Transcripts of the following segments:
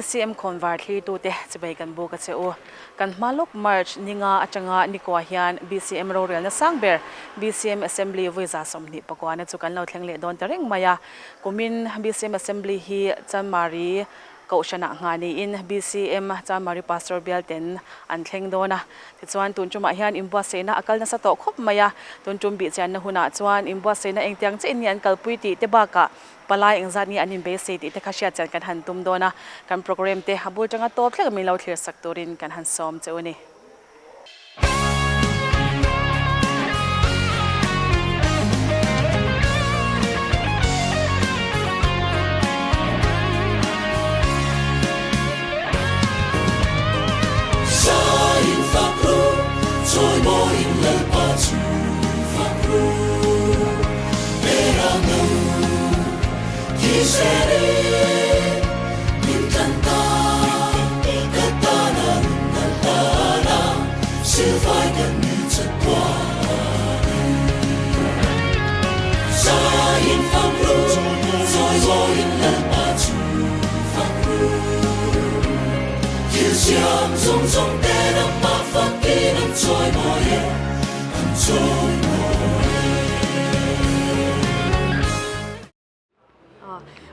BCM Khawnvar thli tu te chibai kan bu ka cheu kan maluk march ninga atanga nikwa hian BCM ro rel na sangber BCM assembly voiza somni pakwana chu kan lo thengle don tareng maya kumin BCM assembly hi chamari Kaushana ngani in BCM chamari pastor belten an thleng dona tichuan tunchuma hian Inbuatsaihna akal na sa to khop maya tunchum Bihchianna huna chuan Inbuatsaihna engtiang che ni an kalpuiti te baka palai engzat ni anin be se ti te khashia chan kan han tum dona kan program te habul tanga top thlek mi lo thlir saktorin kan han som cheuni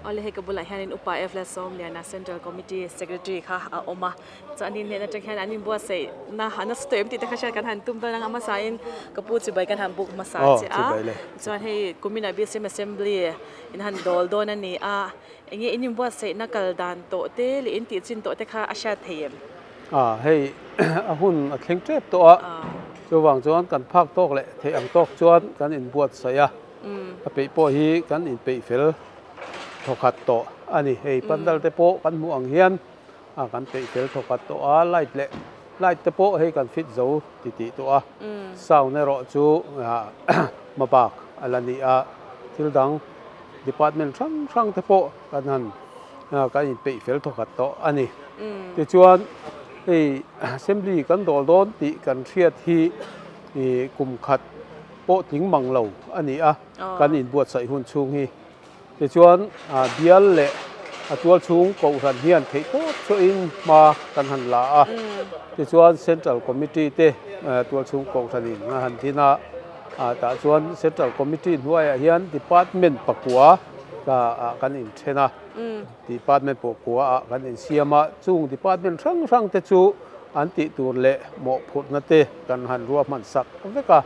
Oleh kabula hianin upa eflasom liana Central Committee Secretary kha oma chanin ne na tang hian anin Inbuatsaihna hana stem ti ta khasha kan han tum dang ama sain kapu chi bai kan han buk masa chi a chuan hei kumina BCM assembly in han dol don ani a engi Inbuatsaihna kal dan to te li in ti chin to te kha asha theim hei a hun a thleng trep to a chuwang chuan kan phak tok le thei ang tok chuan kan Inbuatsaihna a pe po hi kan in pe fel thokat to ani hei pandal te po kan mu ang hian kan pe fel thokat to a light te po hei kan fit zo ti ti to a sound ne ro chu mabak alani a thildang department sang te po kan han kan in pe fel thokat to ani ti chuan hei assembly kan dol don ti kan thiat hi kum khat po ting manglo ani a kan Inbuatsaihna hun chung hi ti chuan bial le atual chung ko ran hian thei to cho in ma kan han la a ti chuan Central Committee te atual chung ko ran in han thina ta chuan Central Committee huai hian department pakua ka kan in thena department pakua kan in siama chung department rang te chu an ti tur le mo phut na te kan han ruwa man sak veka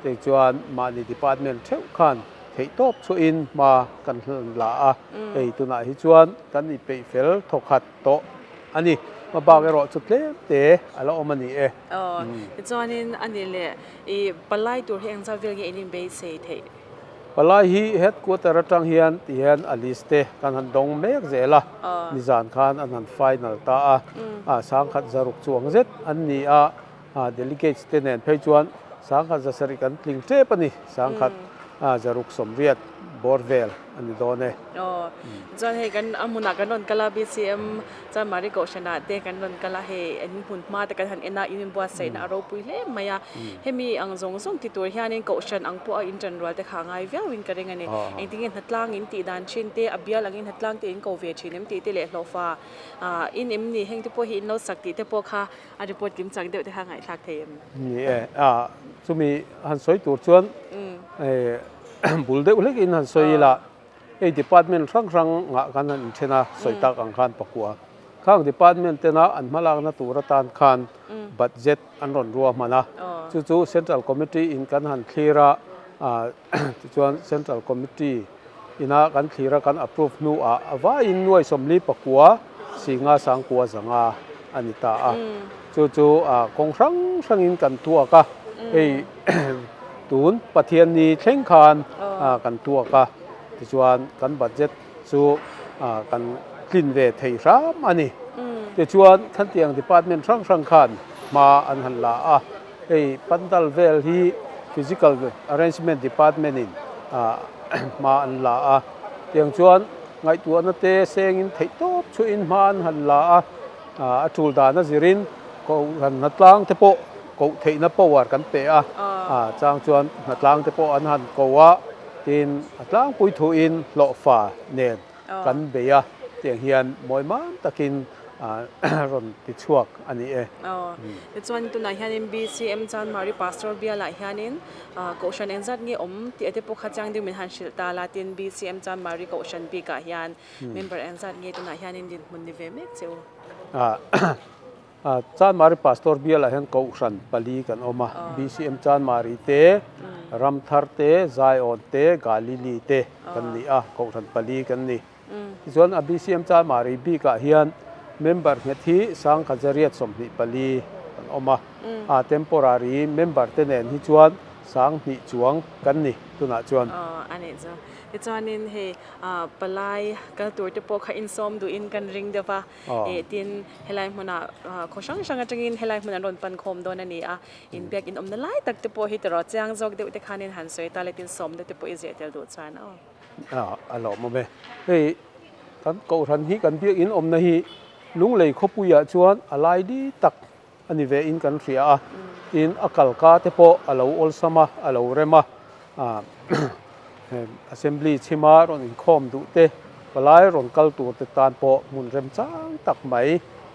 ti chuan mani department theu khan thei top chu in ma kan la a ei tuna hi chuan kan ni pe fel thokhat to ani ma ba ge ro chu tle te ala omani e chuanin ani le I palai tur heng zawel ge inin be se thei palai hi headquarter atang hian ti hian aliste kan han dong mek zela nizan khan an han final ta a sang khat zaruk chuang zet an ni a delegates te nen phei chuan sang khat zasari kan tling te pani sang khat zaruk somriat borvel ani done chuan hei kan amuna kan non kala BCM chamari Kaushana te kan non kala he an hun ma te kan han ena Inbuatsaihna aro pui hle maya hemi ang zong zong ti tur hianin Kaushan ang po in general te khangai viawin kareng ani engtingin hatlang in ti dan chin te abial angin hatlang te in ko ve thinem ti te le hlofa in emni heng te po hi no sakti te po kha a report kim chang de te khangai thak theim ni chumi han soi tur chuan bulde ulek in han soi la ei department rang nga kan an thena soitak ang khan pakua khang department tena an malak na turatan khan budget an ron ruwa mana chu Central Committee in kan han cleara chuan Central Committee ina kan cleara kan approve nu awa in nuai somli pakua singa sangkua zanga anita chu kong rang in kan tua ka ei tun pathian ni thleng khan kan tua ka ti chuan kan budget chu kan clean ve thei ram ani ti chuan khan tiang department rang khan ma an han la ei pandal vel hi physical arrangement department in ma an la tiang chuan ngai tu na te seng in thei top chu in man han la atul da na zirin ko han natlang te po ko thei na power kan pe chang chuan natlang te po an han ko wa tin atlang pui thu in lo fa nen kan beya tiang hian moi man takin รอนติดช่วงอันนี้อ๋อแต่ส่วนตัวไหนฮันนิน BCM จานมารี pastor เบียร์ไหลฮันนินก็ชันเอ็นซัดงี้ที่เอเดปกขจังดิมินฮันชิลตาลาติน BCM จานมารีก็ชันปีกะฮัน member เอ็นซัดงี้ตัวไหนฮันนินดินมุนดิเวเมกเจ้าจานมารี pastor เบียร์ไหลฮันก็ชันปลีกันออกมา BCM จานมารีเตรัมทาร์เตไซออนเตกาลิลีเตกันนี่ก็ชันปลีกันนี่ส่วน BCM จานมารีบีกะฮันmember เงที่สังขจริยสมนิปลีกันออกมาtemporary member เตนที่ชวนสังนิจวงกันนี่ตัวน่ะชวนอันนี้จ้ะที่ชวนนินเฮปลายกันตัวที่พวกเขาอินซอมดูอินกันริงเดียวว่าที่เฮลัยมันเขาช่างจังอินเฮลัยมันรอนปันคมโดนนั่นนี่อินเบียกอินนั่นไล่ตักที่พวกฮิตรอจ้างจอกเดี๋ยวที่ขานินหันสวยตาเลตินซอมเดี๋ยวที่พวกอิเซเตลดูดชวนอารมณ์มั้ยเฮ้ยกันกูทันฮีกันเบียกอินในฮีลุงเลยขบุยชวนอะไรดีตักอันนี้เวอินกันเสียอินอักลกาเตโปอาลูอลสมาอาลูเรมาassembly ชิมารอนอินคอมดูเตปลายรอนกัลตัวเตตานโปมุนเรมจ้างตักไหม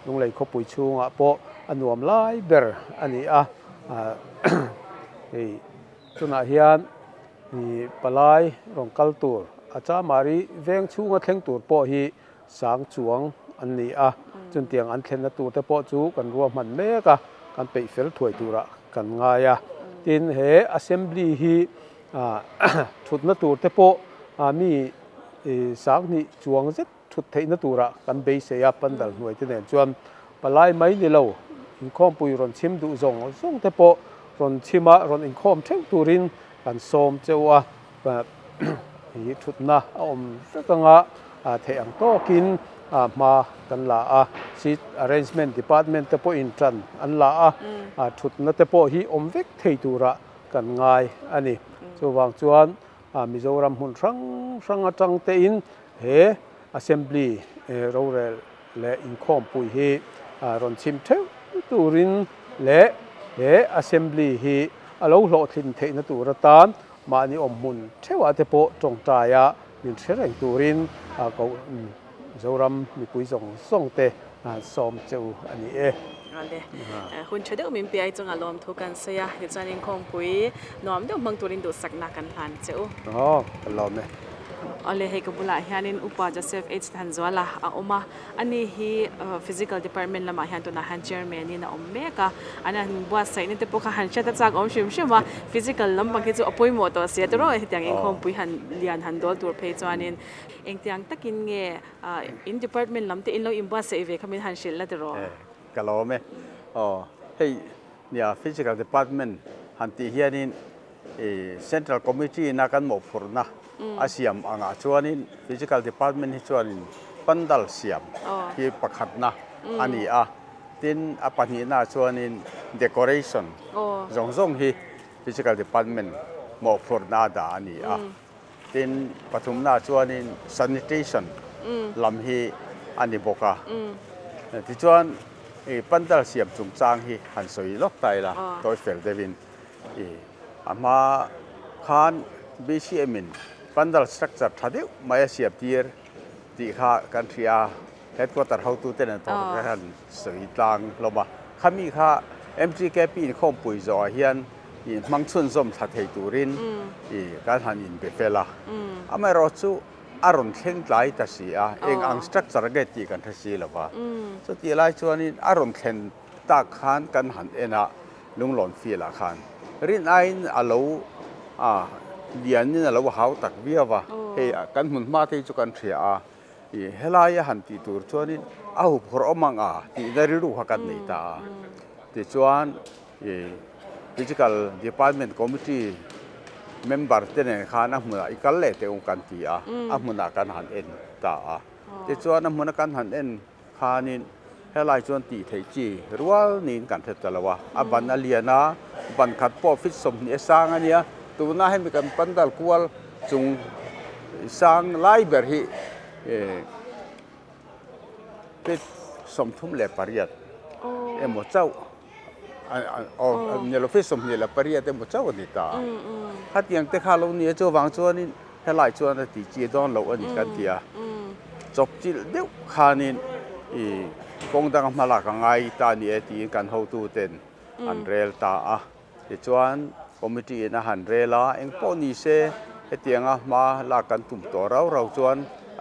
ลุงเลยขบุยชูงโปอันวมไลเบอร์อันนี้เฮ้ยตุนาฮิอันนี่ปลายรอนกัลตัวอาจารย์มารีเวงชูงเทงตัวโปฮีสังจวงอันนี้จนเตียงอันเทนตัวแต่พอจูกันรวมมันเมกะกันไปเฟลถวยตัวละกันง่ายทินเฮ assembly ฮีชุดนตัวแต่พอมีสังนี่จวงเจ็ดชุดเทนตัวละกันไปเสียปันดัลหน่วยที่เนี่ยจวนปลายไม้นี่เราอินคอมปุยรอนชิมดูส่งแต่พอรอนชิมะรอนอินคอมเทงตัวรินกันโสมเจ้าแบบชุดน่ะสักงะเทียงโตกินมากันละซีท arrangement department แต่พออินทรันอันละชุดนั้นแต่พอฮีเวกเทตูระกันง่ายอันนี้ส่วนจวนมิโซรัมหุ่นสังจังเตอินเฮ assembly เราและอินคอมปุยเฮรอนชิมเทตูรินและเฮ assembly เฮเราหลอดทินเทนตูระตานมาอันนี้หุ่นเทวะแต่พอตรงใจมินเชรังตูรินก็โจรำมีปุยส่งเตะซ้อมเจ้าอันนี้คุณช่วยเดี๋ยวมีเปียจงอารมณ์ทุกันเสียเดี๋ยวจะนินคงปุยน้อมเดี๋ยวเมืองตุรินดูสักนักกันผ่านเจ้ากันล้อมเลยอะไรให้กับบุหรี่ฮันนินอุปาจะเซฟเอชทันจวละมาอันนี้ฮี physical department ละมาฮันตัวน่ะฮันเจอร์แมนนี่นะเมกะอันนั้นบัวใส่นี่แต่พวกฮันเชื่อจากชิมว่า physical ลำบากที่จะอภัยหมดตัวเสียตัวเราเตียงเองคงปุยฮันเลียนฮันดอลตัวเพย์จวนินเองเตียงตะกินเงin department ลำที่อินเราอินบัวใส่เวคำมินฮันเชลละตัวเรากันล้อมเลยเฮ้ยเนี่ย physical department ฮันที่เฮียนินcentral committee นักการหมอพูนะอาเซียมอ่างชวนิน physical department ที่ชวนินปันดัลเซียมที่ประคัดนะอันนี้ทินปัญหาหน้าชวนิน decoration ส่งที่ physical department หมอพูนาดาอันนี้ทินปฐมหน้าชวนิน sanitation ลำที่อันนี้บอกที่ชวนปันดัลเซียมจุงจางที่หันสวยล็อกไตละโดยเฟลเดวินมาคาน BCM ปันดัลสตรัคเจอร์ทัดเดียวมาเสียบทีร์ที่ข้ากันที่headquarter เขาตู้เต้นตัวกันสวยต่างลงมาข้ามีข้า MGKP ข้อมปุยจอเฮียนมังชุนส้มทัดให้ตูรินการหันอินเปเฟล่าไม่รอสู้อารมณ์เข่งไหลทัศน์เองอังสตรัคเจอร์เกตีกันทัศน์ละว่าสุดที่ไล่ชวนนี้อารมณ์เข่งตาขานกันหันเอ็นะลุงหลอนฟีละขานรินไอ้อาลูเดียนนี่เราว่าเขาตักเบี้ยว่าเฮ้ยกันหุ่นมาที่จุกันเสียเฮลายหันตีตัวชวนนี้เอาพอเอามังที่ได้รู้หักกันนี่ตาที่ชวนphysical department committee member เต้นข้าน้ำมันอีกเล่เตองกันที่มันกันหันเอ็นตาที่ชวนน้ำมันกันหันเอ็นข้านี่เฮลายชวนตีเทจีรัวนี่กันเสร็จแล้วว่าบันอเลียนาบันขัดปอฟิตสมเนี่ยสร้างอันเนี้ยตัวน่าให้มีการปันดัลกวลจงสร้างไลบรารีเป็นสมทุมเล่ปริยัดหมดเจ้าเนี่ยเราเป็นสมเนี่ยเล่ปริยัดหมดเจ้านี่ตาถ้าเตียงเตะข้าลงเนี่ยจะวางจวนนี่ให้หลายจวนตีจีดอนเราอันนี้กันทีจบจีเดียวข้านี่ กงดังมาลากง่ายตานี่ตีกันเขาตู้เต็นอันเรลตาที่ชวนคอมมิตี้นะหันเรล่าเองพอนี่เสเตียงมาลากันตุ่มตัวเราชวน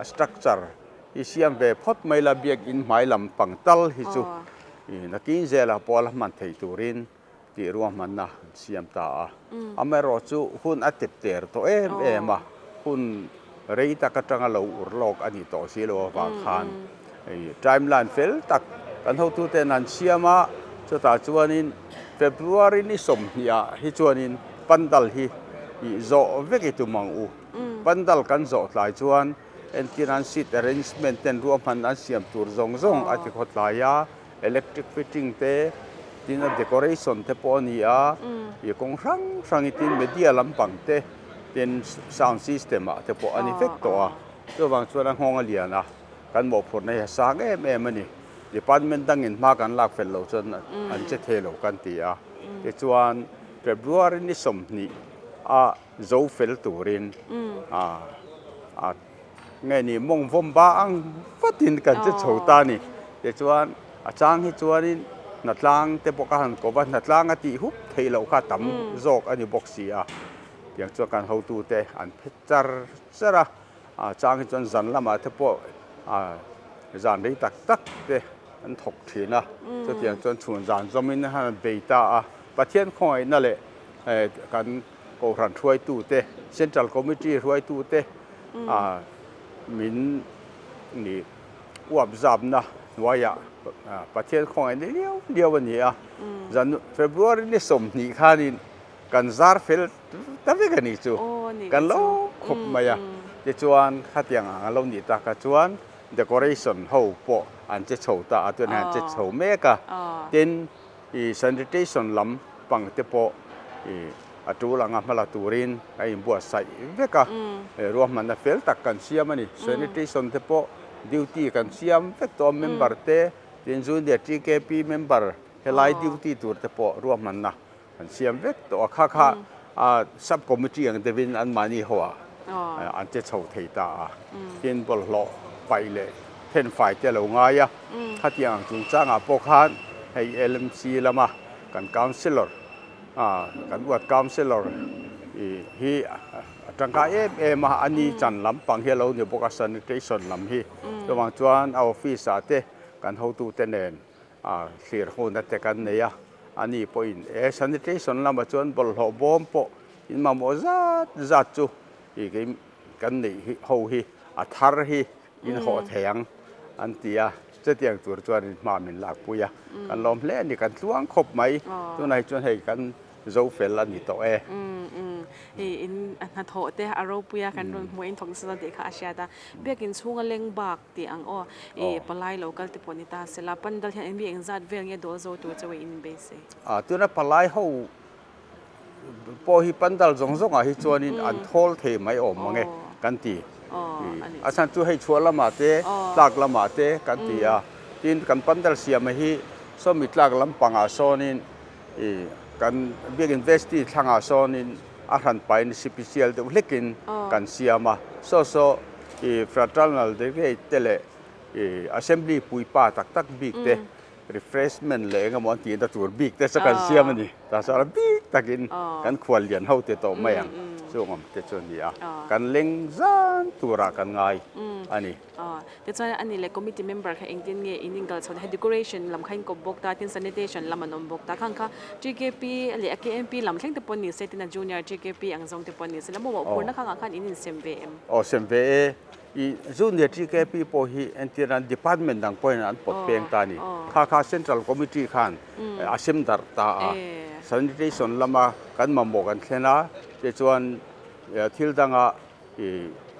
สตรัคเจอร์อีเสียมเวพอดไม่ละเบียกอินหมายลำปังตัลฮิจูนักกินเจลาพอละมันไทยตูรินที่รวมมันนะเสียมตาอเมริจูหุ่นอัติเตอร์ตัวมาหุ่นเรียตากระจังเราอุรโลกอันนี้ต่อสิโลวาคานไทม์ไลน์เฟลตักกันเขาตู้เตนันเสียมาจะตาจวนนินเฟบรุอารีนี่สมยาฮิจวนนินปันดัลฮิโจเวกิตุมังอูปันดัลกันโจหลายจวนเอ็นกินันซิตเรนจ์เมนต์รวมมันอันเสียมตูร์ซงอาทิตย์ขดลายาอิเล็กทริกฟิตติ้งเตดินเดคอเรชั่นเตปอนียกงรังอิตินเมดียลำปังเตเป็นซาวด์ซิสเต็มเตปออันนี้เฟกตัวบางส่วนห้องเลียนะกันบอกผลในสากมันนี่ดีพาร์ตเมนต์ตั้งอินมากันลากเฟลโลจนอันเจเทโลกันตีเดี๋ยวชวนเฟบรุอารีนี่สมนี่โจเฟลตูรินไงนี่มองฟมบ้างฟัดทินกันจะโฉตานี่เดี๋ยวชวนอาจารย์ให้ชวนนี่นัดล่างเตปกหันกบันนัดล่างตีหุบเทโลข้าตั้มโจกอันนี้บอกเสียอย่างชวนกันเขาตูเตอันเพชรเสระอาจารย์ให้ชวนจันละมาเตปจันได้ตักเตอันถกทีนะจะเตียงชวนชวนจันจอมินฮันเบต้าประเทศคอยนั่นแหละกันโกรันช่วยตูเตเซ็นทรัลคอมมิตี้ช่วยตูเตมินนี่อวบจับนะว่าประเทศของอันเดียววันนี้จันเฟบรุอารีนี่สมนี่ข้านี่กันซาร์เฟลตั้งแต่กันนี่จูกันโลขบมาจะชวนข้าเตียงเราหนีตากชวนเดคอเรชั่นเขาปออันจะโฉตาตัวนั้นจะโฉเมกะเต็นซันิเทชั่นลำปังเตปอตูหลังมาลาตูรินไอ้บัวใส่เวกะรวมมันเฟลตักกันเสียมันนี่ซันิเทชั่นเตปดิวตี้กันเสียมเวกตัวเมมเบอร์เตเต็นจูนเดียทีเคพีเมมเบอร์เฮลัยดิวตี้ตัวเตปรวมมันนะกันเสียมเวกตัวข้าซับคอมมิตี้อย่างเดวินอันมานี่หัวอันจะโฉเทตาเต็นบอลล้อไปเลยเห็นฝ่ายเจ้าหลงไงถ้าที่อย่างจุงจ้างพวกhanให้ LMC ละมากันคาวน์ซิลเลอร์กันวัดคาวน์ซิลเลอร์ฮีจังกามาอันนี้จันลำปังเฮลเราเนี่ยพวกซันิเทชั่นลำฮีระหว่างจวนเอาออฟฟิศเตกันเขาตูเตนเองเสียคนนั่นแต่กันเนี่ยอันนี้พออินซันิเทชั่นลำมาจวนบอลหัวบอมปออินมาโมจัดจูอีกกันนี่เขาฮีอัฐารฮีอินหัวแทงอันที่จะเตียงตัวจวนมามินหลักปุยกันล้อมเล่นนี่กันล่วงครบไหมตัวไหนจวนให้กันโจเฟลอันนี้ตัวอินนัทโหเตะอารมณ์ปุยกันรวมมวยอินทองสตาร์เด็กอาเซียตาเบียกินช่วงเล็งบักตีอังปลายโลกัลติปนิตาเสลาปันดัลเห็นมีเองจัดเวงเนี่ยโดโจตัวจะเวอินเบสตัวนั้นปลายเขาพอฮิปันดัลจงฮิจวนินอันทอลเทไม่ออกมั้งกันตีอาจารย์ช่วยให้ชัวร์ละมาเตะหลักละมาเตะกันตีทีนกันปันดัลเสียมาฮีสมิตหลักลำปังอาโซนินกันเบียกินเวสตี้ทางอาโซนินอาหารไปในสิพิเศษเด็กเล็กินกันเสียมาโซฟรัตรัลนัลเด็กเตเลassembly ปุยป้าตักบิ๊กเตrefreshment เลยก็มันตีนตัวบิ๊กเตสักกันเสียมันนี่แต่สารบิ๊กตักินกันควรเรียนเขาเตโตไม่ยังช่วงมันเตจนนี่กันเล็งจันตัวรักกันง่ายอันนี้เดี๋ยวจะอันนี้เลย committee member ค่ะเองที่เนี่ยอินกัลส่วนให้ decoration ลำคันกบบกตาที่ sanitation ลำมันนบกตาข้างค่ะ GKP หรือ KMP ลำแข่งที่ปนนี่เซตินา junior GKP อังทรงที่ปนนี่เสร็จแล้วบอกว่าคนนักข้างอิน SMVM SMVM อีจูนเดียที่แกปีพอฮีเอ็นทีนันดีพาร์ตเมนต์ดังพอยนั้นปดเพียงตานี่ข้าเซ็นทรัลคอมมิตี้ขันอาเซมดาร์ตาซันิเทชั่นละมากันมาบอกกันแค่นั้นจะชวนทิลดัง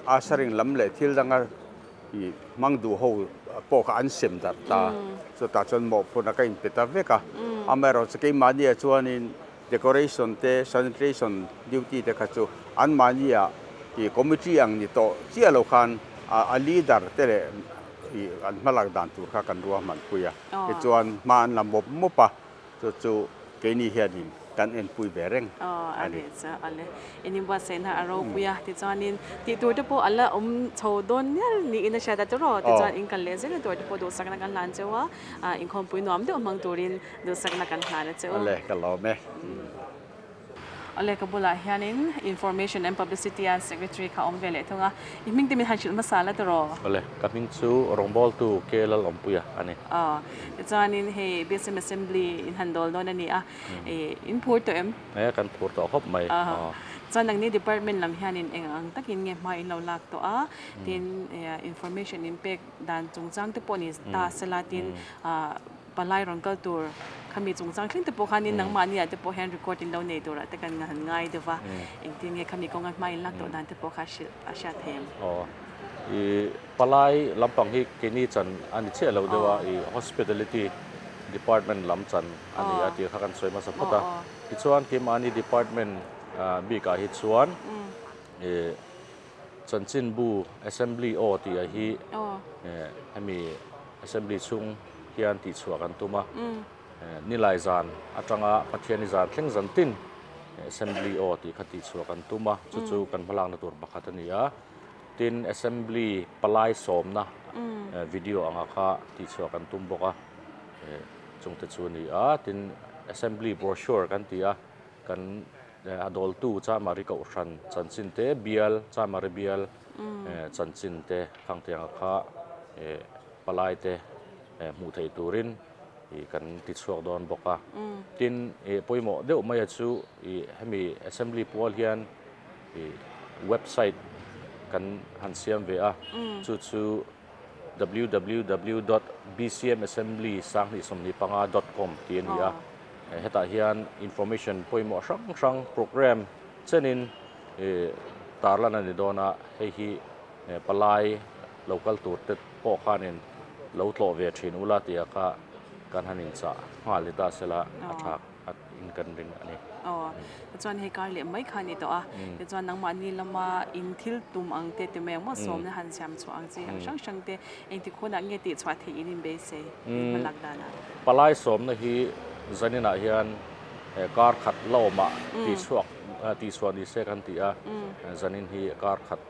อาสริงลำเล่ทิลดังมังดูเขาพวกอันเซมดาร์ตาสุดท้ายชวนบอกพนักงานเปิดเวกะอเมริกาสกีมานี่ชวนin decoration เต sanitation duty เตกัจจุอันมานี่คอมมิตี้อังนี่โตเจ้าลูกขันลีดเดอร์เตเลอันมาลักดันตัวข้ากันรัวมันคุยจวนมาอันลำบบมุปะจู่ๆเกนี่เฮียดิน กันเอ็นปุยเบรง อ๋ออันนี้จะอะไรอินิบัตเซนะอารมณ์ปุยที่จอนินที่ตัวที่พออัลละโชว์ดนเนี่ยนี่อินเชตตัวรอที่จอนอินกันเลเซนตัวที่พอดูสักนักการลานเจ้าว่าอินคอมปุยน้อมเดี๋ยวมังตัวรินดูสักนักการลานเจ้า อะไรกันเราไหม อะไรก็บุลาเฮียนิน information and publicity and secretary ข้าอมเวลทุ่งอ่ะมิ่งที่มีหันชิลมาสาละตัวรออะไรกับมิงซูรองบอลตูเกลลอมปุยอันนี้ที่จอนินเฮ BCM assembly อินฮันดอลโน่นนี่อินพูดตัวกันพูดต่อครบไหมจอนดังนี้ department ลำเฮียนินเองตักอินเงี้ยมาอินเราลักตัวทินinformation impact ด้านจงจังที่ปนิสตาสลาตินปลายรองเกลตัวขมีจงจังคลิ้งแต่พวกเขานี่นังมาเนี่ยแต่พวก hand recording เราเนี่ยตัวละแต่กันงานง่ายเดี๋ยวว่าเองที่เงี้ยขมีกองงานมาอินลักตัวด้านแต่พวกเขาอาชาเทมปลายลำปังที่กินนี่จันอันนี้เชื่อเราเดี๋ยวว่าhospitality department ลำจันอันนี้อาจจะข้ากันสวยมาสักพักที่ส่วนกิมอันนี้ department บีกาฮิตส่วนจันจินบู assembly โอที่ฮีให้มี assembly ซุงเฮียนติดชัวกันตัวมานี่ลายจานอาจารย์พัฒนิจานเข่งจันติน assembly โอที่ขัดติดชัวกันตัวมาจู่ๆกันพลังในตัวบักขัดนี้ติน assembly ปลายสมนะวิดีโออ่างข้าติดชัวกันตัวบกจงติดชัวนี้ติน assembly brochure กันที่กันadol tu cha mari ka ushan chanchin te bial cha mari bial chanchin te khang te kha palai te mu thei turin kan ti chuak don boka tin poimo deuh mai chu hemi assembly pol hian website kan han siam ve chu www.bcmassembly.com tin ya heta hian information poimo sang program chenin tarlan ani dona hi palai local tour te po khanin lo tlo ve thin ula tia kha kan hanin cha halita sela athak at in kan ring ani chuan he kar le mai khani to chuan nang ma ni lama in thil tum ang te me mo som na han siam chu ang chi ang sang te eng ti khona nge ti chwa the in be se malak dana palai som na hi zanina hian kar khat loma ti suak di se kan ti zanin hi kar khat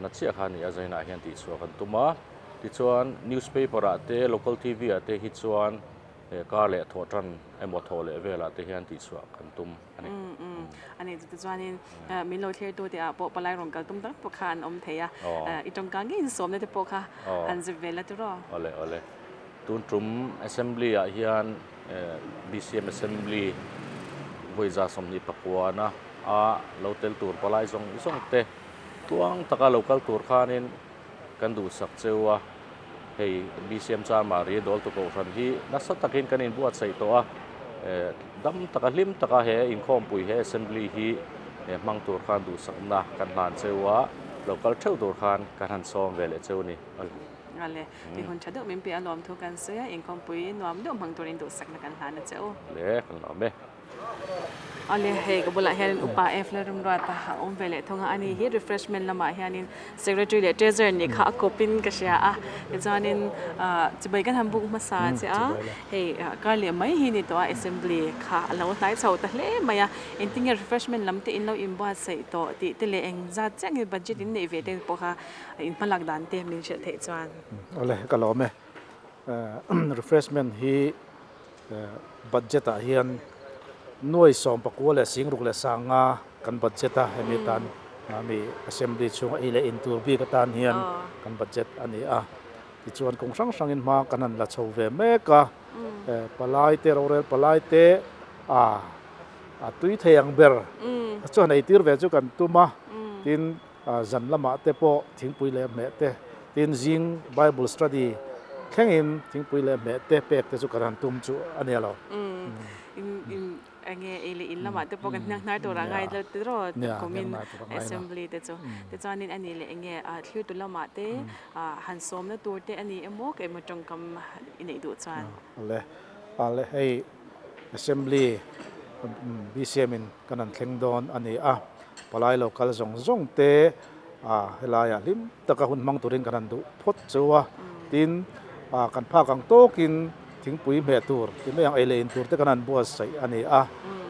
na chia khani zaina hian ti suak kan tuma ti chuan newspaper ate local tv ate hi chuan kar le thotran emo thole vela te hian ti suak kan tum ani ti chuanin min lo thler tu te po palai rong kal tum tak po khan om theya I tong kang in som ne te po kha an je vela tu ro ole tun trum assembly hian BCM assembly voiza somni pakwana local tour palai song te tuang taka local tour khanin kan du sak chewa hei BCM cha mari dol to ko ran hi nasa takin kan Inbuatsaihna to dam taka lim taka he in khom pui he assembly hi mang tour khan du sak na kan han chewa local theu tour khan kan han som vele chewni ale ti hon chadu min pe alom thu kan se in kom pui nuam do mang torin do sak na kan han cheu le kan lo me ale he ko bola hian upa eflerum ro ta om vele thonga ani hi refreshment lama hianin secretary le treasurer ni kha kopin ka sha janin chibai kan hambu ma sa che he kar le mai hi ni to assembly kha lo hlai chau ta hle maya enting refreshment lam te in lo Inbuatsaihna to ti te le eng za chang budget in nei ve te po kha in palak dan te min che the chuan ole ka lo me refreshment hi budget a hian noi som pakua sing ruk le sanga kan budget a hemitan mi assembly chung ile intur bi ka tan hian kan budget ani ti chuan kong sang in ma kanan la chho ve me ka palai te rorel palai te tui theyang ber chuan ai tir ve chu kan tuma tin zan lama te po thingpui le me te tin jing bible study khengin thingpui le me te pek te chu kan tum chu ani lo ange ele in lama te pokan nak nar to rangai le te ro komin assembly te chu te chanin ani le enge thlir tu lama te han som na tur te ani emo ke ma tong kam inei du chan ale hey assembly BCM in kanan thleng don ani palai local zong te helaya lim taka hun mang turin kanan du phot chuwa tin kan pha kang tokin thingpui me tur ti me ang ele in tur te kanan Inbuatsaihna ani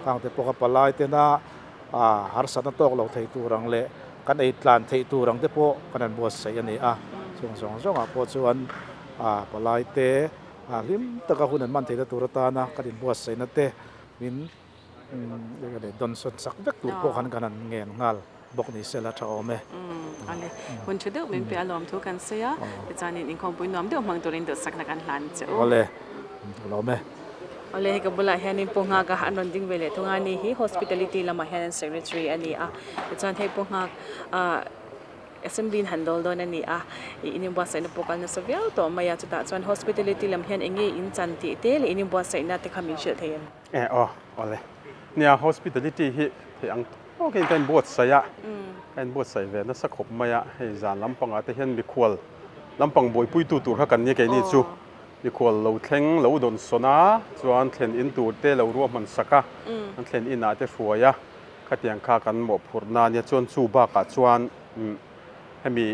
ทางเตปกปลายเตนะหารสันตกเราไทยตัวรังเละกันไอ้ตลานไทยตัวรังเตปกันนั้นบัวใส่ยันนี่สองพอชวนปลายเตลิมตะกะหุ่นมันไทยตัวตานะกันบัวใส่นั่นเตมินเดี๋ยวดนสนสักเวกตัวพวกกันกันนั้นเงียงาลบอกนี่เสร็จแล้วจะเอาไหมอันนี้คนชุดเดียวเป็นเปลี่ยนลมทุกกันเสียอาจารย์นี่คงปุ่นน้ำเดียวมังตัวเองตัวสักนักการหลานเจ้าเอาเลยเราไหมเอาเลยกับบุหรี่เฮนินปงหากหันรอนดิ้งเวลทุกงานนี้ฮี hospitality ละมาเฮน secretary อันนี้อาจารย์ให้ปงหากassembly handle โดนอันนี้อินิมบัวใส่ในโปรแกรมนั้นสเวียลตัวมายาจุดส่วน hospitality ละมาเฮนเองอินจันติเตลอินิมบัวใส่น่าจะขมิ้นเชื่อเทียนเอาเลยเนี่ย hospitality ที่อังโอเคเป็นบทใส่เป็นบทใส่เวนัสขบมายาให้จานลำปังอาจจะเห็นมีควลลำปังบอยปุยตูตัวกันเนี่ยแกนี่จูมีควลเราเทงเราโดนสนาส่วนเทนอินตูเตเรารวมมันสักมันเทนอินอาจจะฟัวยะขัดยังข้ากันหมดผลนาเนี่ยจวนสู้บ้ากัดจวนให้มี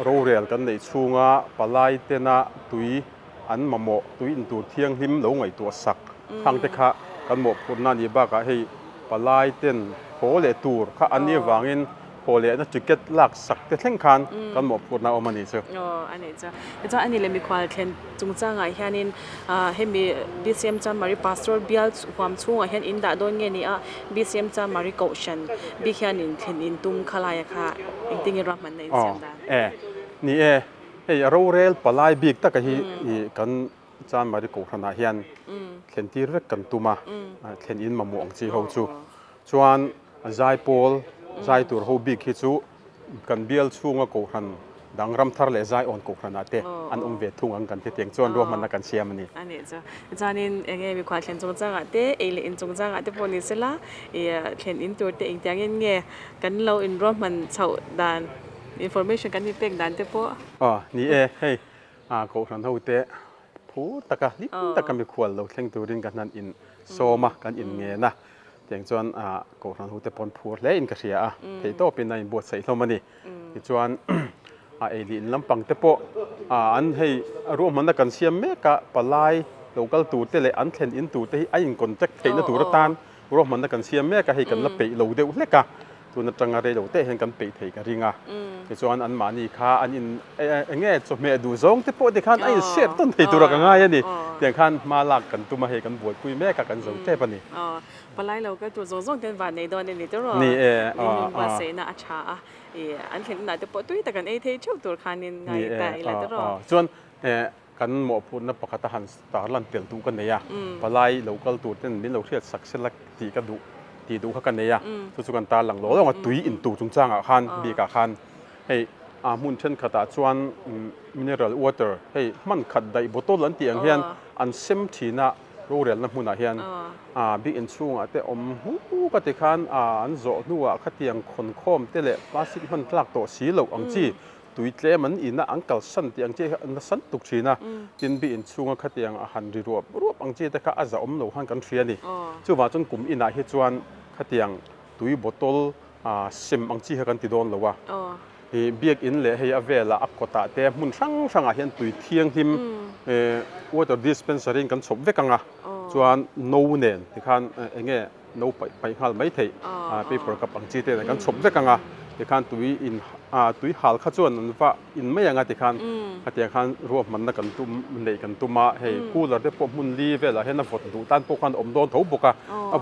โรเรียลกันในช่วงปลายเตนะตุยอันมาโมตุยอินตูเที่ยงหิมเราไงตัวสักทางเตะกันหมดผลนาเนี่ยบ้ากัให้ปลายเต้นโผล่ตูร์ข้าอันนี้วางอินโผล่นั่นจุดเก็ตลักสักเท่งคันกันหมดพูดน่าอมันนี่เจ้าอันนี้จ้าอันนี้เลยมีความเห็นจุงจ้างไอ้เห็นให้มี BCM จ้ามาริ pastoral build ความช่วงไอ้เห็นอินดาโดนเงี้ยนี่BCM จ้ามาริ caution บิเขียนเห็นอินตุ้มขลายค่ะอินติ้งรับมันในเสียงดังนี่เฮ้ยเราเรลปลายบิ๊กตะกี้กันจ้ามาริโกขนาดเฮียนเขียนที่เรียกกันตุมาเขียนอินมาหมวงจีเขาจูชวนใจโพลใจตัวเขาบิ๊กฮิจูกันเบียลช่วงก็หันดังรำทาร์เลใจอ่อนกูขนาดเตอันเวทุ่งอันกันที่เตียงชวนรวมมันนักกันเชียมันนี่อันนี้จ้านี่เองมีความเขียนจงจ้างเตเอเลอินจงจ้างเตพอนิสละเขียนอินตัวเตเองแต่ยังเงี้ยกันเราอินรวมมันเฉาดันinformation กันมีเป็กดันเตปนี่เฮ้ยกูขันเท่าเตพูดตะกะลิบตะกะมีขวดเราเข่งตัวรินกันนั่นอินโซมากันอินเงี้ยนะอย่างจวนกูขันหูเตปนพูดและอินกระเสียเทโตเป็นในบทใส่เรามันนี่จวนไอ้ดินลำปังเตปอันให้รวมมันนักกันเสียมเมกะปลายโลกัลตูเตเลยอันเข่นอินตูเตไอ้ยิงคนจักเทนตูรตานรวมมันนักกันเสียมเมกะให้กันละเปย์โลเดียวเล็กะตัวนักจังอะไรโลเตเห็นกันเปย์เทกันริงจวนอันมานี่ค่ะอันอินเงี้ยจบเมดูซงเตปเด็กขันไอ้เสียต้นเทตัวรักง่ายนี่เด็กขันมาหลักกันตัวมาให้กันบวชคุยเมกะกันซงเตปนี่ปลายเราก็ตัวซงกันวันในตอนนี้ตัวนี่ว่าเสนาอาชาอันเห็นน่าจะปตุ้ยแต่กันเทชอบตัวคันนี่ไงแต่อะไรตัวจวนกันหมอพูดนับปกติหันสตาร์ลันเตียงตูกันเนี่ยปลายเราก็ตัวเต้นนี่เราเทียบสักเส้นละตีกันดูตีดูกันเนี่ยสุกันตาหลังเราต้องมาตุยอินตูจงจ้างคันบีกับคันให้มุนเช่นขตาจวนมิเนอรัลวอเตอร์ให้มันขัดได้บทลันเตียงเฮียนอันเซมทีน่ะโรเรียนน้ำมุนเฮียนบิ๊กอินช่วงแต่หูก็ติคันอันโจนัวขัดเตียงคนโคมเตเล่ภาษิตมันหลักตัวสีเหลวอังจีตุยเตลมันอินนะอังกัลสันเตียงเจอันสันตุกชีนะจินบิ๊กอินช่วงขัดเตียงหันรวบอังจีแต่ข้าอาจจะเหลวหันกันเฟียนี่จู่ว่าจนกลุ่มอินนะเฮจวนขัดเตียงตุยบทลซิมอังจีให้กันติดโดนหรือวะเบียกอินเลยให้เวลาอักกตาเตะมุนช่างเห็นตุยเที่ยงทิมwater dispensary กันสมเวกังจวนโนเนนที่คันเงี้ยโนไปหัลไม่เทไปปรกับอังจีเตะกันสมเวกังที่คันตุยอินตุยหัลขจวนนั่นว่าอินไม่ยังที่คันที่คันรวมมันนักกันตุมในกันตุมาให้ผู้เราได้พบมุนลีเวลาเห็นนักวดดูตันพวกคันอมโดนเท้าบุก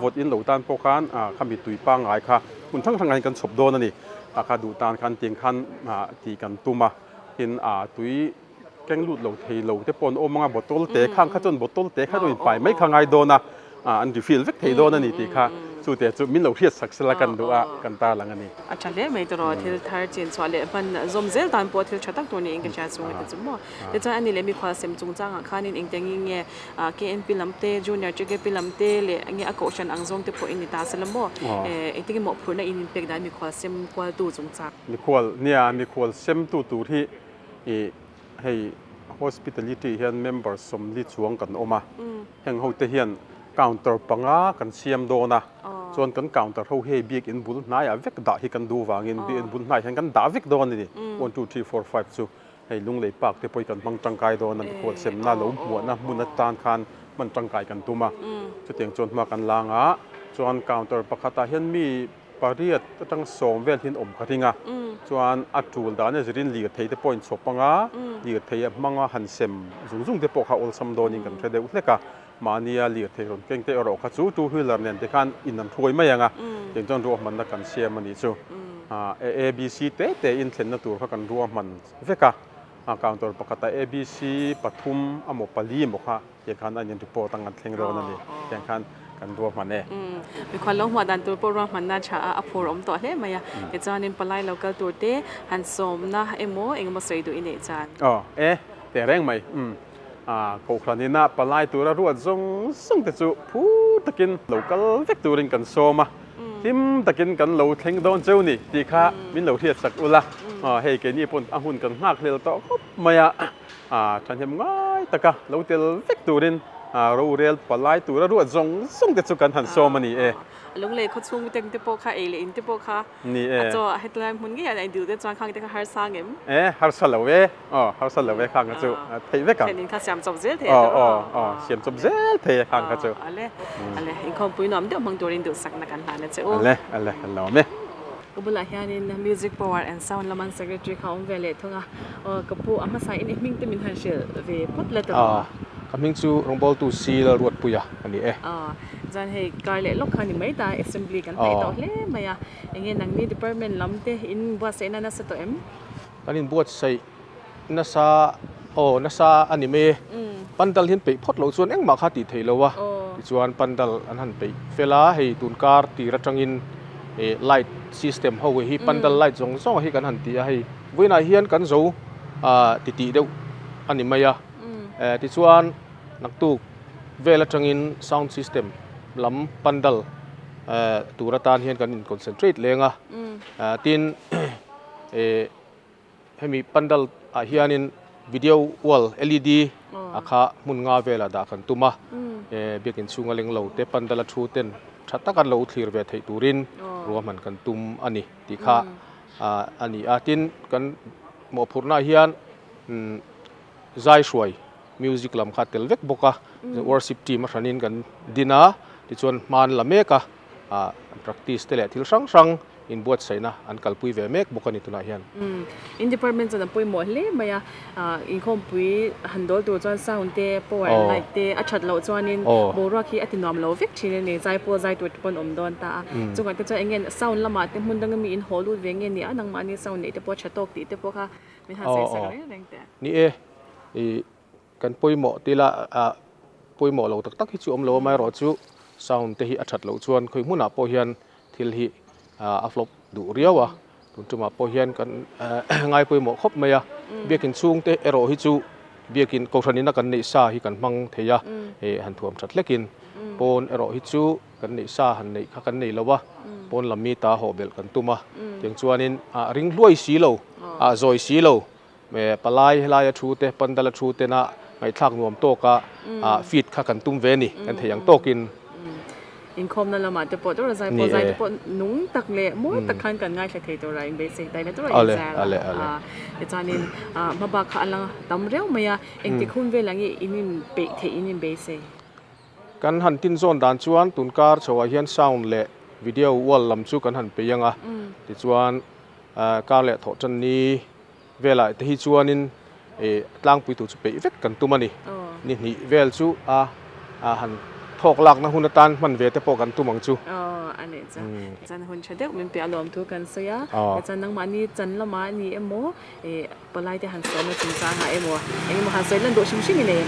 วดอินเหลวตันพวกคันขมิตุยปังไงค่ะมุนช่างกันสมโดนนั่นนี่อาคาดูตานคันเตียงคันตีกันตุมาเห็นตุยแกงลูดเหลาเทเหลาที่ปนโอมังบทตลเตะข้างข้าจนบทตลเตะข้าโดนไปไม่ข้างไงโดนนะอันที่ฟิลเวกเทโดนนั่นนี่ตีค่ะสุดแต่จุดมินเหลาเทียสักสละกันดูกันตาหลังอันนี้อาจารย์เล่ไม่ตลอดที่ทาร์จินสอนเลยมันซมเซลตานปวดที่ชัดตั้งตัวนี้เองก็จะสูงแต่จุดมั่วแต่จะอันนี้เลยมีความเสมจงจ้างข้านี่เองแต่งี้เงี้ยKNP ลำเตจูเนียร์ JKP ลำเตเลยเงี้ยอากาศฉันอังซงที่พออินตาสลัมมั่วเองที่หมอพูดในอินเป็กได้มีความเสมกว่าตัวจงจ้างมีความเนี่ยมีความเสมตัวที่ให้ hospitality เฮียน member สมลิดช่วงกันออกมาแห่งเขาเทียนcounter ปังกันเสียมโดนะส่วนกัน counter เขาให้บิ๊กอินบุญนายเวกด่าให้กันดูวางอินบิ๊กอินบุญนายให้กันด่าเวกโดนนี่1 2 3 4 5จู่ให้ลุงเลยปากที่ไปกันบังจังกายโดนนั่นควรเสมน่าหลงหัวนะมุนตานคันมันจังกายกันตัวมาจุดเตียงจนมากันลาง จวนกาวตัวประคตาเห็นมีปริยัติตั้งสองเวลที่อมกระทิงะจวนอัดจูลดานเนี่ยจะรินเหลียดเทียปอยน์สปังะเหลียดเทียมังะหันเซมจุงเตปอกเขาอุลซัมโดนิกันเทเดอุเลกะมาเนียเหลียดเทียรอนเก่งเตอรอขจูตูฮิลเลอร์เนี่ยเด็กขันอินนันถวยไม่ยังอ่ะยังจนรัวมันนักกันเชียมันนี่จูABC เตอินเทนนัตัวเขากันรัวมันเวกะกาวตัวประคตา ABC ปทุมอโมปาลีมค่ะยังขันอันยังติปอตั้งกันเทงโรนั่นเองยังขันกันรัวมันเนี่ยมีคนลงหัวดันตัวโปรมันน่าจะอภูรมต่อเลยไหมอ่ะเดี๋ยวจานินปลายเราก็ตัวเตะหันสมนะเอ็มโมเอ็งมาใส่ดูอินเดจานแต่แรงไหมกูคราวนี้นะปลายตัวรัวจงส่งแต่จู่พูดตะกินเราก็เวกตัวริงกันโซมาทิมตะกินกันเราเทงโดนเจ้านี่ดีค่ะมินเราเทียบสักอุละเฮ้ยแกนี่ปนอาหุ่นกันมากเลยเราต่อไม่ฉันเห็นง่ายตะกะเราเตลเวกตัวรินเราเรียลปลายตัวรัวจงส่งแต่จู่กันหันโซมานี่ลุงเลยเขาช่วงเต็มที่ปกค่ะเอเลนที่ปกค่ะนี่จ่อให้ตัวมันก็อย่างไอ้ดูแต่จวนข้างที่เขาหาสร้างเอ็มหาสลับหาสลับข้างกันจู่เทียบกันเห็นเขาเสียมจบเจ๊เทียเสียมจบเจ๊เทียข้างกันจู่อะไรอีกคนปุ้ยน้ำเดี๋ยวบางตัวเรียนดูสักนักการหาเนี่ยเจ้าอะไรเราเนี่ยก็บุลาเฮียนี่ Music Power and Sound ละมัน Secretary เขาเวลทุ่งกับผู้อามาใส่อินมิ่งตัวมินฮันเชลเวพุทธเลยตัวคำมิ่งจูรงบอลตูซีแล้วรวดปุยอ่ะอันนี้จันให้การเล่นลูกค้านี่ไม่ได้ Assembly กันไปต่อเลยไหมอ่ะอย่างเงี้ยนังนี่ Department ล้ำเตะอินบัวเซนันน่ะสตัวเอ็มกันอินบัวใส่น่าซาน่าซาอันนี้เมปันดัลเห็นไปพดเราส่วนเอ็งมาขาติเทแล้ววะส่วนปันดัลอันหันไปเวลาให้ตุนการตีรัจังอินlight system เขาให้ปันดัล light ส่งให้กันหันตีให้เวลาเฮียนกันโซ่ติเดียวอันนี้ไม่อ่ะที่ส่วนนักตุกเวลาจังอิน sound system ลำปันดัลตัวรัตานเฮียนกันอิน concentrate เลยอ่ะทีนให้มีปันดัลเฮียนินวิดีโอ wall LED อาคามุนงาเวลาดากันตุมาเบียกินซุงอเล็งเหลาเตปันดัลชูเต็นชัดตะกันเหลาคลีร์เวทให้ตูรินรวมมันกันตุมอันนี้ที่ข้าอันนี้ทีนกันหมอพูดน่าเฮียนใจช่วยมิวสิกลำคัดเตลเวกบกะworship team มาชันินกันดินาที่ชวนมันละเมกะpractice เตลทิลสังอินบวชใส่นะอันกัลปุยเวเมกบกะนิตุนาเฮียนin department จะปุยหมดเลยไหมอ่ะอินคอมปุยฮันโดตัวจวนซาวน์เตะ power light เตะอัดชัดเหล่าจวนนินโบรักที่อัตินอมเหล่าเวกทีนี่ใจปัวใจตัวปนอมดอนตาจงกันจะเงี้ยซาวน์ละมาเตะมุนดังมีอินโฮลูดเวงเงี้ยนี่อันนังมานี่ซาวน์นี่เตะปัวชัดตกตีเตะปัวค่ะไม่ทันใส่สักเลยแรงแต่นี่กันปุยหมอทีละปุยหมอเราตักฮิจูอมเราไม่รอจูซาวน์เตหิอัดชัดเราชวนคุยมุนาปอเฮียนทิลหิอัฟลบดูเรียวะตุนจุมาปอเฮียนกันง่ายปุยหมอครบไหมอะเบียกินซุงเตเอโรฮิจูเบียกินกอชันนี้นักกันนิสาฮิกันมังเทียหันถ่วมชัดเล็กินปนเอโรฮิจูกันนิสาหันนิข้ากันนิแล้ววะปนลำมีตาหอบเบลกันตุมาอย่างชวนนินริงรวยสีเราจอยสีเราเมื่อปลายลายชูเตปันดัลชูเตนะไม่ทักนวมโตกะฟีดข้ากันตุ้มเวนี่กันเทียงโตกินอินคอมนั่นละมาจะปวดตัวใจปวดใจจะปวดนุ่งตักเละม้วนตักขันกันง่ายใช้เทตัวไรเบสิกได้แล้วตัวอินแซลเดี๋ยวจานินมาบักขันละตำเร็วไหมอ่ะเองติคุณเวลังอินินเปะเทอินินเบสิกกันหันตินโซนด่านชวนตุนการชาวเฮียนซาวน์เละวิดีโอวอลลำชูกันหันไปยังอ่ะที่ชวนการเละถอดจันนี้เวลาที่ชวนนินตั้งปีตุจุเปะเวกกันตุมันนี่เวลชูหันทอกหลักนะหุ่นตันมันเวทปกันตุมังจูอันนี้จันหุ่นเฉลี่ยมันเปียรวมทุกกันเสียจันนังมานี่จันละมานี่โมปลายที่หันสอนมาถึงสาหาโมหันสอนเล่นโดชิมชิมิเลย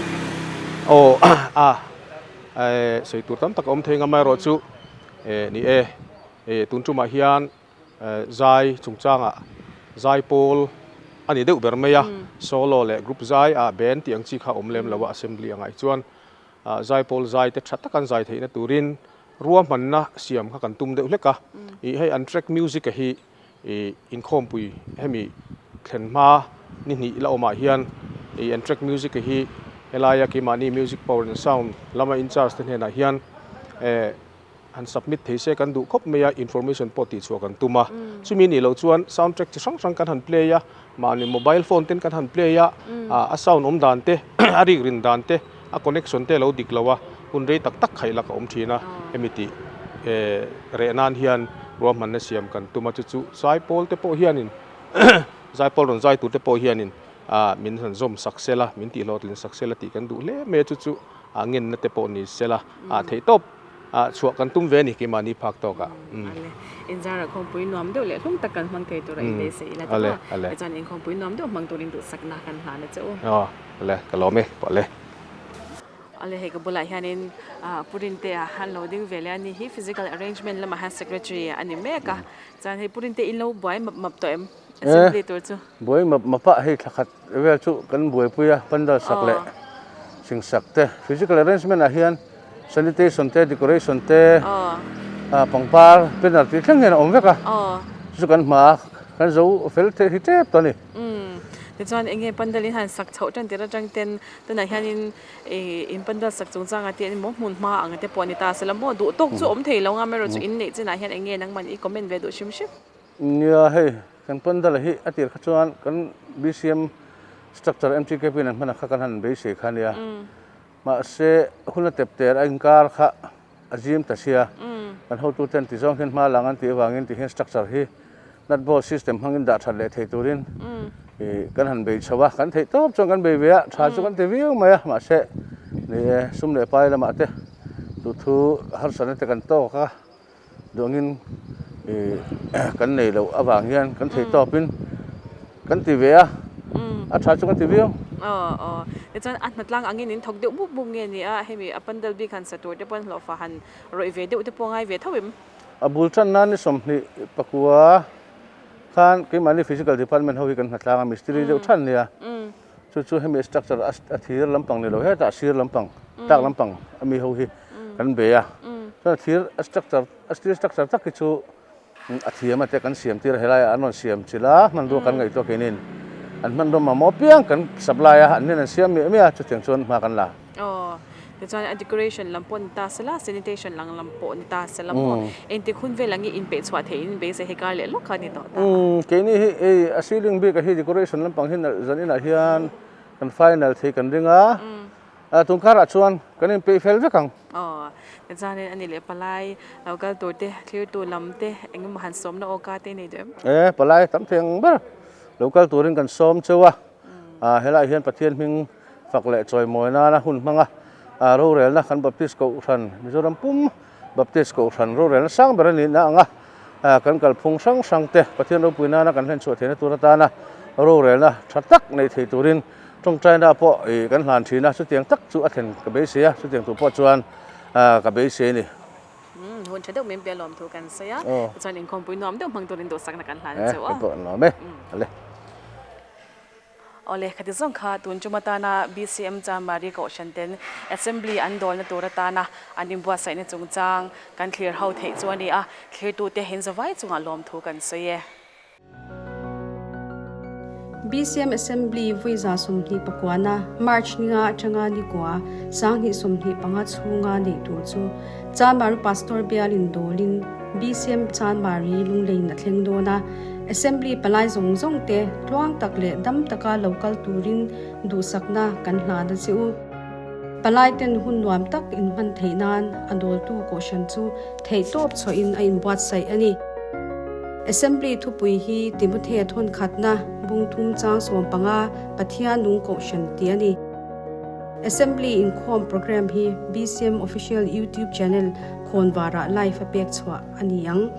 สวยตัวตั้มตะกอมเทงไม่รอจูนี่ตุนจุมาเฮียนใจจุงจังใจโพลอันนี้เด็กเบอร์เมียโซโล่เลยกรุ๊ปใจเบนที่ยังจีข้าอมเลมแล้วว่า assembly ยังไงจวนใจโพลใจแต่ชัดตะกันใจเทียนตูรินรวมมันนะเสียมข้ากันตุ้มเด็กเล็กอะให้อันแทร็กมิวสิกให้อินคอมปุยให้มีเขียนมานี่เราเอามาเฮียนอันแทร็กมิวสิกให้เฮลายากิมานี่มิวสิกพาวเวอร์แอนด์ซาวน์ลำมาอินชาร์จเห็นนะเฮียนอันสับมิดเทเซกันดูครบเมียอินโฟเมชันพอติชัวกันตุมาซึ่งมีนี่เราชวนซาวด์แทร็กจะสั่งกันหันเพลย์ยะมาในโมบายโฟนเต้นกันหันเพลย์ยะซาวน์ดานเตอาริกรินดานเตคอนเนคชั่นเตเราดิกแล้วว่าคุณเรตักไข่ละก็ทีนะเอมิติ re nan hian rom man na siam kan tuma chu sai pol te po hianin zai pol ron zai tu te po hianin min han zom saksela min ti lot lin saksela ti kan du le me chu ngin na te po ni sela thei top chuak kan tum ve ni ki mani phak to ka in zara khong pui nom do le hlum takan mang thei tur ai le se ila ta chan in khong pui nom do mang turin du sakna kan hla na chu le kalome po le ale he ka bula hianin purin te han loading vele ani hi physical arrangement lama han secretary ani meka chan he purin te in lo boy map to em assembly tur chu boy mapa hei thakhat vel chu kan boy puya pandal sakle sing sakte physical arrangement a hian sanitation te decoration te pangpar penalty thleng hen om veka chu kan ma kan zo fel te hi tep to ni te chuan enge pandalin han sak chho tan tira tang ten tana hianin in pandal sak chung changa ti ani mo mun ma anga te poni ta selam mo du tok chu om thei lo nga mero chu in nei china hian enge nang man I comment ve du shim shim nia hei kan pandal hi atir kha chuan kan BCM structure MTK pin an mana kha kan han be se khania ma se huna tep ter angkar kha azim ta sia kan ho tu ten ti zong hen ma langan ti wangin ti hen structure hi nat bo system hangin da thal le thei turin kan han be chawa kan thei top chong kan be vea tha chu kan te view ma ma se ni sum le pai la ma te tu thu har san te kan to kha dongin kan nei lo awang hian kan thei topin kan ti vea tha chu kan ti view te chuan matlang angin in thok deuh buk buk nge ni a hemi apandal bi khan satur te pon lo fa han roi ve deuh te pongai ve thawim abul chan nan ni som ni pakua khan ke mani physical department howi kan hatlang mystery deuh than nia chu hemi structure a thir lampang ni lo he ta sir lampang tak lampang ami ho hi kan be ya so thir structure tak ki chu a thiama te kan siam tir helai anon siam chila man ro kan ngai to kenin an man ro ma mo piang kan supply a an nen siam mi a chu tiang chon ma kan la te chuan decoration lampon ta sela sanitation lang lampon ta sela mo enti khun ve langi in pe chwa the in be se he kar le lo khani to ke ni hi a ceiling bi ka hi decoration lampang hin zanin a hian kan final the kan ringa tung khara chuan kan in pe fel ve kang te chuan ani le palai local tur te clear tu lam te engum han som na oka te nei dem palai tam theng ber local turin kan som chewa helai hian pathian hming fakle choi moina na hun manga ro rel na khan baptist ko than mizoram pum baptist ko than ro rel sang ber ni na anga kan kal phung sang te pathian ro puina na kan hen chu thena turata na ro rel na thatak nei thei turin tong china po kan hlan thina chu tiang tak chu athen ka be sia chu tiang tu po chuan ka be se ni hun chadeu mem pe lom thu kan sia chuan in khom pui nom deuh mang turin do sak na kan hlan chewa ko no me ale ole khati zong kha tun chumata na BCM cha mari ko shanten assembly andol na turata na anim bua sai ne chungchang kan clear how thei chuani a clear tu te hin zawai chunga lom thu kan soye BCM Assembly Vuiza Somni Pakwana March Ninga Changa Nikwa Sanghi Somni Panga Chunga Nei Tu Chu Chanmaru Pastor Bialin Dolin BCM Chanmari Lunglein Na Thlengdona Assembly Palai Zong Zong Te Tluang Takle Dam Taka Local Turin Du Sakna Kan Hla Da Chiu Palai Ten Hun Nuam Tak In Man Theinan Andol Tu Ko Shan Chu Thei Top Cho In A Inbuatsaihna Ani Assembly Thupui Hi Timothy Thon Khatna Bungthum Chang Som Panga Pathia Nung Ko Shan Ti Ani Assembly in Khom program hi BCM official YouTube channel Khawnvar live pek chwa ani yang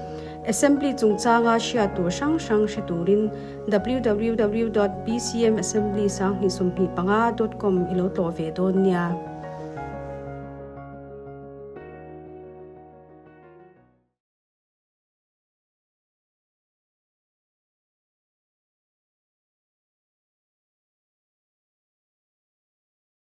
Assembly chungchanga shia tur sang shiturin www.bcmassembly.com ilo to ve don nia